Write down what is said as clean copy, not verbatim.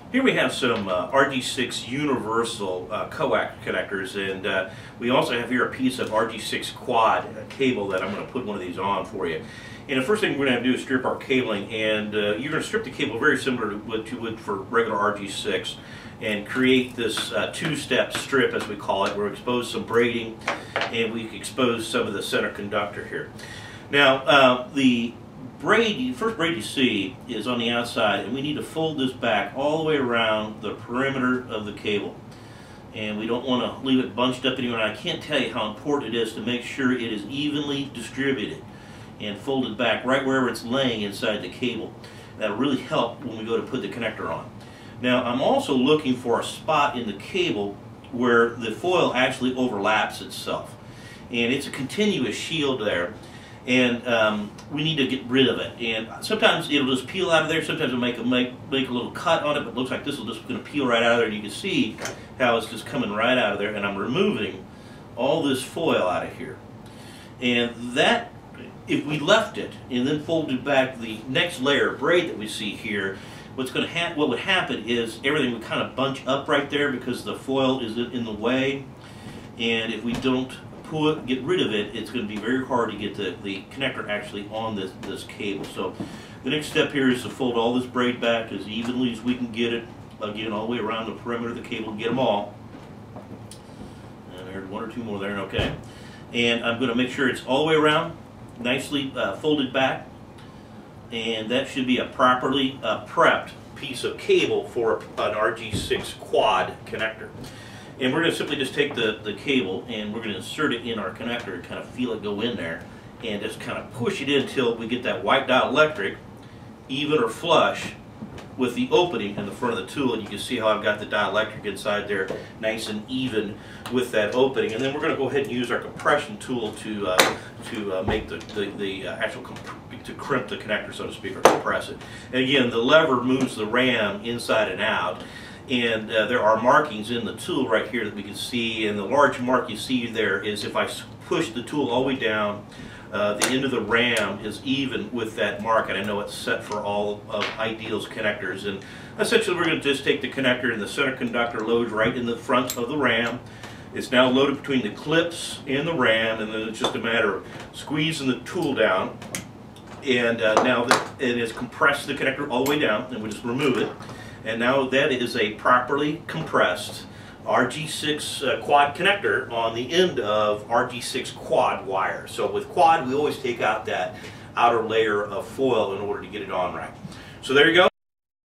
Here we have some RG-6 universal coax connectors, and we also have here a piece of RG-6 quad cable that I'm going to put one of these on for you. And the first thing we're going to have to do is strip our cabling, and you're going to strip the cable very similar to what you would for regular RG-6 and create this two-step strip, as we call it, where we expose some braiding and we expose some of the center conductor here. Now, the first braid you see is on the outside, and we need to fold this back all the way around the perimeter of the cable. And we don't want to leave it bunched up anywhere. And I can't tell you how important it is to make sure it is evenly distributed and folded back right wherever it's laying inside the cable. That'll really help when we go to put the connector on. Now, I'm also looking for a spot in the cable where the foil actually overlaps itself. And it's a continuous shield there. And we need to get rid of it. And sometimes it'll just peel out of there. Sometimes it'll make a little cut on it, but it looks like this will just going to peel right out of there. And you can see how it's just coming right out of there. And I'm removing all this foil out of here. And that, if we left it and then folded back the next layer of braid that we see here, what would happen is everything would kind of bunch up right there because the foil is in the way. And if we don't get rid of it, it's going to be very hard to get the connector actually on this cable. So the next step here is to fold all this braid back as evenly as we can get it, again all the way around the perimeter of the cable and get them all. And there's one or two more there, okay. And I'm going to make sure it's all the way around, nicely folded back, and that should be a properly prepped piece of cable for an RG-6 quad connector. And we're going to simply just take the cable and we're going to insert it in our connector and kind of feel it go in there and just kind of push it in until we get that white dielectric even or flush with the opening in the front of the tool. And you can see how I've got the dielectric inside there nice and even with that opening. And then we're going to go ahead and use our compression tool to make the actual to crimp the connector, so to speak, or compress it. And again, the lever moves the ram inside and out. And there are markings in the tool right here that we can see, and the large mark you see there is if I push the tool all the way down, the end of the ram is even with that mark, and I know it's set for all of Ideal's connectors. And essentially we're going to just take the connector, and the center conductor loads right in the front of the ram. It's now loaded between the clips and the ram, and then it's just a matter of squeezing the tool down, and now that it has compressed the connector all the way down, and we just remove it. And now that is a properly compressed RG-6 quad connector on the end of RG-6 quad wire. So with quad, we always take out that outer layer of foil in order to get it on right. So there you go.